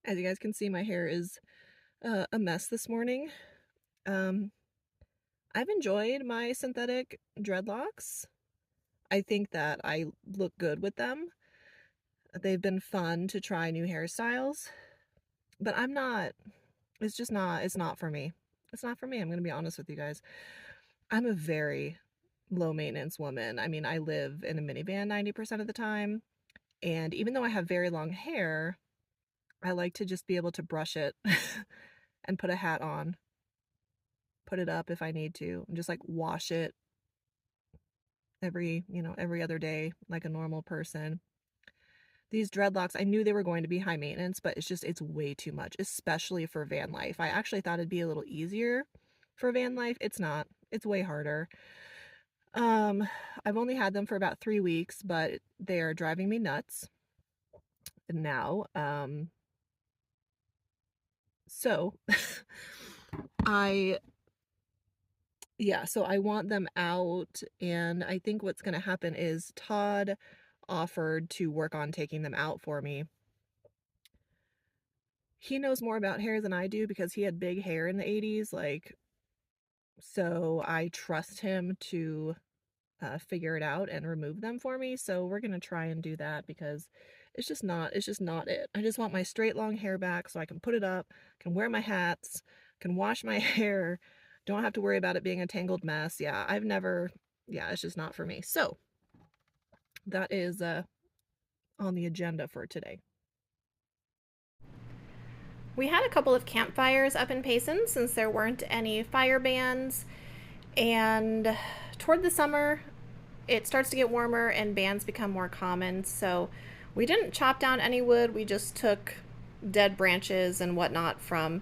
As you guys can see, my hair is a mess this morning. Um, I've enjoyed my synthetic dreadlocks. I think that I look good with them. They've been fun to try new hairstyles, but I'm not, it's just not, it's not for me. It's not for me. I'm going to be honest with you guys. I'm a very low maintenance woman. I mean, I live in a minivan 90% of the time, and even though I have very long hair, I like to just be able to brush it and put a hat on, put it up if I need to, and just like wash it every other day like a normal person. These dreadlocks, I knew they were going to be high maintenance, but it's way too much, especially for van life. I actually thought it'd be a little easier for van life. It's not. It's way harder. Um, I've only had them for about 3 weeks, but they are driving me nuts now. So I so I want them out, and I think what's going to happen is Todd offered to work on taking them out for me. He knows more about hair than I do because he had big hair in the 80s, so I trust him to figure it out and remove them for me. So we're going to try and do that because it's just not it. I just want my straight long hair back so I can put it up, can wear my hats, can wash my hair, don't have to worry about it being a tangled mess. It's just not for me. So that is on the agenda for today. We had a couple of campfires up in Payson since there weren't any fire bans, and toward the summer, it starts to get warmer and bans become more common. So we didn't chop down any wood, we just took dead branches and whatnot from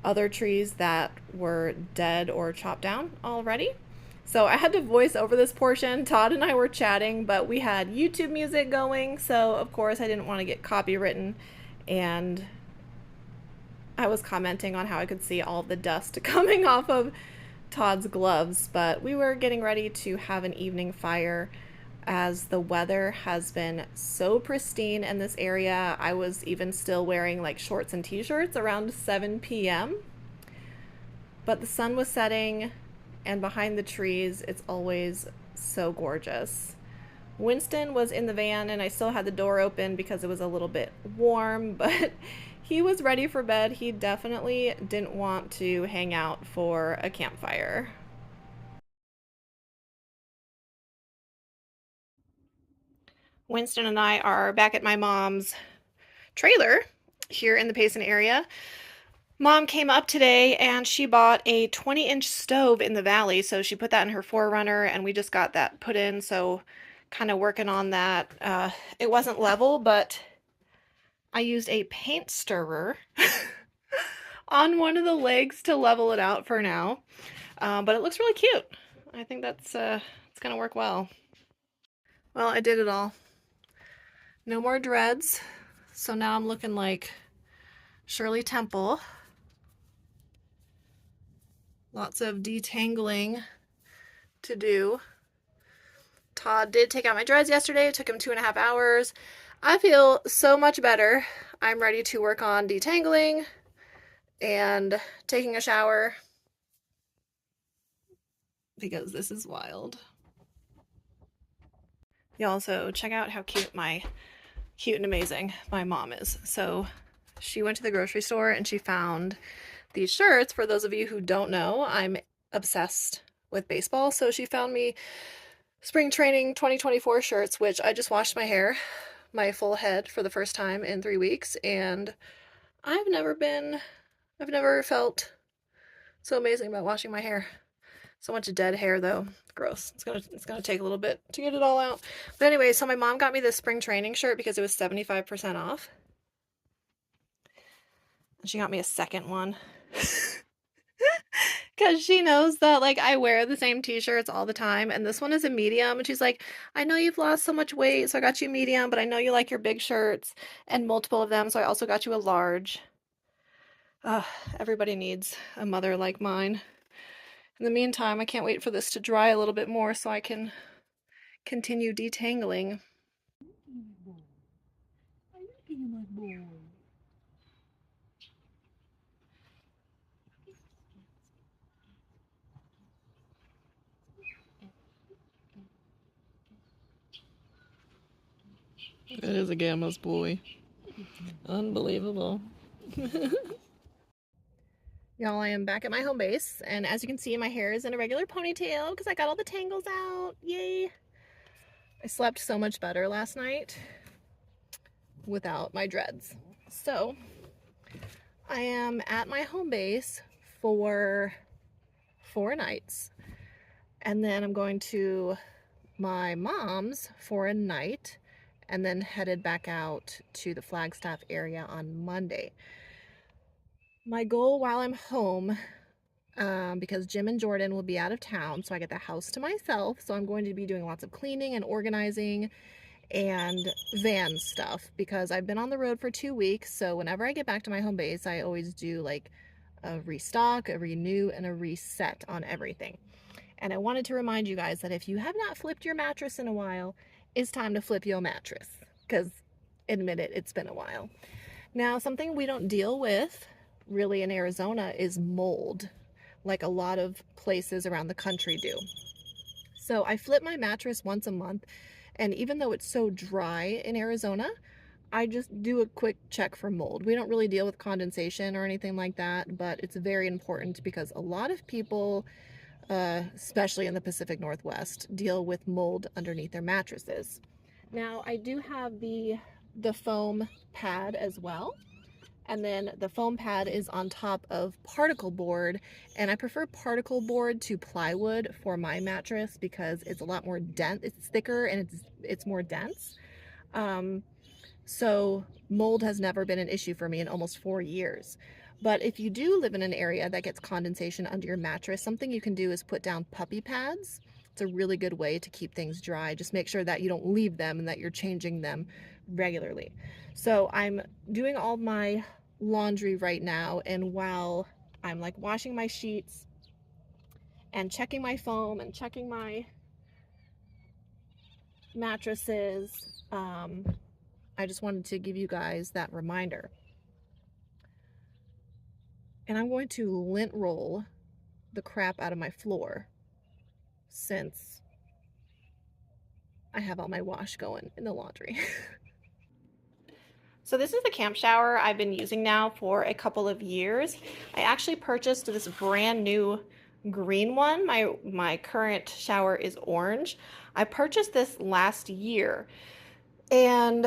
other trees that were dead or chopped down already. So I had to voice over this portion. Todd and I were chatting, but we had YouTube music going, so of course I didn't want to get copywritten, and I was commenting on how I could see all of the dust coming off of Todd's gloves, but we were getting ready to have an evening fire as the weather has been so pristine in this area. I was even still wearing like shorts and t-shirts around 7 p.m. But the sun was setting, and behind the trees, it's always so gorgeous. Winston was in the van, and I still had the door open because it was a little bit warm, but he was ready for bed. He definitely didn't want to hang out for a campfire. Winston and I are back at my mom's trailer here in the Payson area. Mom came up today and she bought a 20-inch stove in the valley, so she put that in her 4Runner, and we just got that put in, so kind of working on that. It wasn't level, but I used a paint stirrer on one of the legs to level it out for now. But it looks really cute. I think that's it's gonna work well. Well, I did it all. No more dreads. So now I'm looking like Shirley Temple. Lots of detangling to do. Todd did take out my dreads yesterday. It took him 2.5 hours. I feel so much better. I'm ready to work on detangling and taking a shower because this is wild. You also check out how cute and amazing my mom is. So she went to the grocery store and she found these shirts. For those of you who don't know, I'm obsessed with baseball. So she found me spring training 2024 shirts, which I just washed my hair, my full head, for the first time in 3 weeks, and I've never felt so amazing about washing my hair. So much dead hair though. Gross. It's gonna take a little bit to get it all out. But anyway, so my mom got me this spring training shirt because it was 75% off. And she got me a second one. Because she knows that like I wear the same t-shirts all the time, and this one is a medium, and she's like, I know you've lost so much weight, so I got you a medium, but I know you like your big shirts and multiple of them, so I also got you a large. Everybody needs a mother like mine. In the meantime, I can't wait for this to dry a little bit more so I can continue detangling. It is a Gamma's boy. Unbelievable. Y'all, I am back at my home base, and as you can see, my hair is in a regular ponytail because I got all the tangles out. Yay! I slept so much better last night without my dreads. So, I am at my home base for 4 nights, and then I'm going to my mom's for a night, and then headed back out to the Flagstaff area on Monday. My goal while I'm home, because Jim and Jordan will be out of town, so I get the house to myself, so I'm going to be doing lots of cleaning and organizing and van stuff, because I've been on the road for 2 weeks, so whenever I get back to my home base, I always do like a restock, a renew, and a reset on everything. And I wanted to remind you guys that if you have not flipped your mattress in a while, it's time to flip your mattress, because admit it, it's been a while. Now, something we don't deal with really in Arizona is mold, like a lot of places around the country do. So I flip my mattress once a month, and even though it's so dry in Arizona, I just do a quick check for mold. We don't really deal with condensation or anything like that, but it's very important because a lot of people, especially in the Pacific Northwest, deal with mold underneath their mattresses. Now, I do have the foam pad as well. And then the foam pad is on top of particle board, and I prefer particle board to plywood for my mattress because it's a lot more dense. It's thicker and it's more dense. So mold has never been an issue for me in almost 4 years. But if you do live in an area that gets condensation under your mattress, something you can do is put down puppy pads. It's a really good way to keep things dry. Just make sure that you don't leave them and that you're changing them regularly. So I'm doing all my laundry right now, and while I'm like washing my sheets and checking my foam and checking my mattresses, I just wanted to give you guys that reminder. And I'm going to lint roll the crap out of my floor since I have all my wash going in the laundry. So this is the camp shower I've been using now for a couple of years. I actually purchased this brand new green one. My current shower is orange. I purchased this last year, and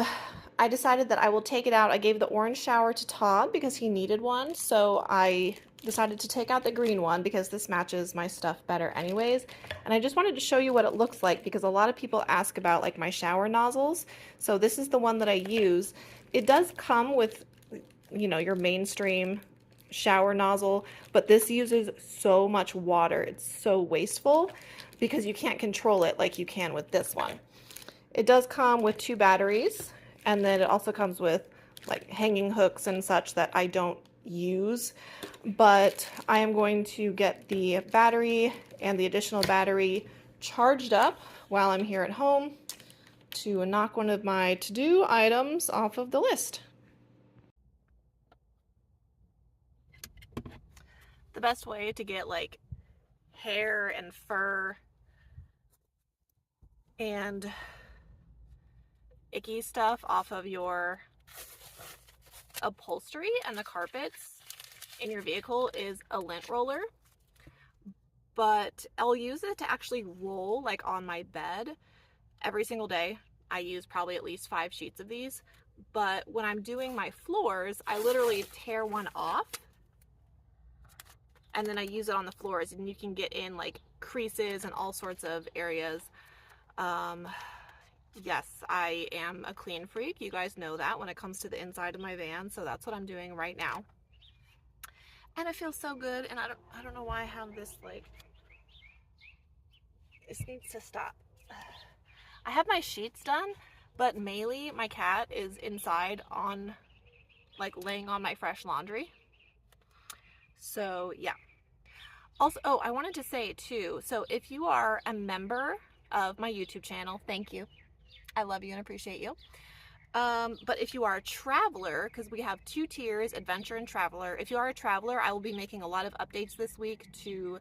I decided that I will take it out. I gave the orange shower to Todd because he needed one, so I decided to take out the green one because this matches my stuff better anyways. And I just wanted to show you what it looks like because a lot of people ask about like my shower nozzles. So this is the one that I use. It does come with, you know, your mainstream shower nozzle, but this uses so much water. It's so wasteful because you can't control it like you can with this one. It does come with 2 batteries, and then it also comes with like hanging hooks and such that I don't use, but I am going to get the battery and the additional battery charged up while I'm here at home to knock one of my to-do items off of the list. The best way to get like hair and fur and icky stuff off of your upholstery and the carpets in your vehicle is a lint roller, but I'll use it to actually roll like on my bed every single day. I use probably at least 5 sheets of these, but when I'm doing my floors, I literally tear one off and then I use it on the floors, and you can get in like creases and all sorts of areas. Yes, I am a clean freak. You guys know that when it comes to the inside of my van, so that's what I'm doing right now. And it feels so good, and I don't know why I have this, like, this needs to stop. I have my sheets done, but Maylee, my cat, is inside on, like, laying on my fresh laundry. So, yeah. Also, oh, I wanted to say, too, so if you are a member of my YouTube channel, thank you. I love you and appreciate you. But if you are a traveler, because we have 2 tiers, adventure and traveler. If you are a traveler, I will be making a lot of updates this week to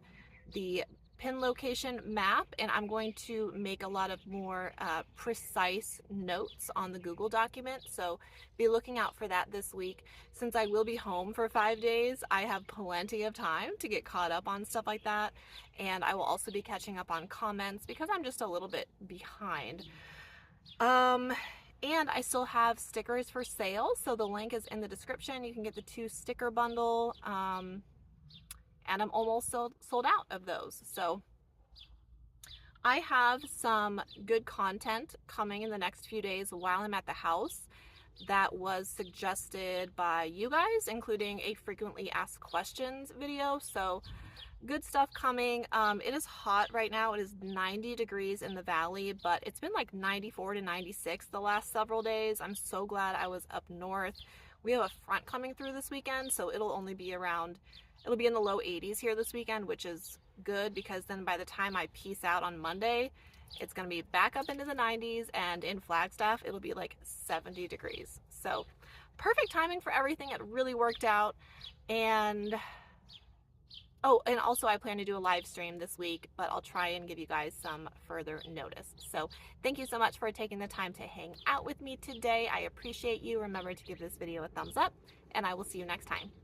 the pin location map, and I'm going to make a lot of more precise notes on the Google document. So be looking out for that this week. Since I will be home for 5 days, I have plenty of time to get caught up on stuff like that. And I will also be catching up on comments because I'm just a little bit behind. And I still have stickers for sale. So the link is in the description. You can get the 2 sticker bundle. And I'm almost sold out of those. So I have some good content coming in the next few days while I'm at the house that was suggested by you guys, including a frequently asked questions video. So good stuff coming. It is hot right now. It is 90 degrees in the valley, but it's been like 94 to 96 the last several days. I'm so glad I was up north. We have a front coming through this weekend, so it'll be in the low 80s here this weekend, which is good because then by the time I peace out on Monday, it's going to be back up into the 90s, and in Flagstaff, it'll be like 70 degrees. So perfect timing for everything. It really worked out. And and also I plan to do a live stream this week, but I'll try and give you guys some further notice. So thank you so much for taking the time to hang out with me today. I appreciate you. Remember to give this video a thumbs up, and I will see you next time.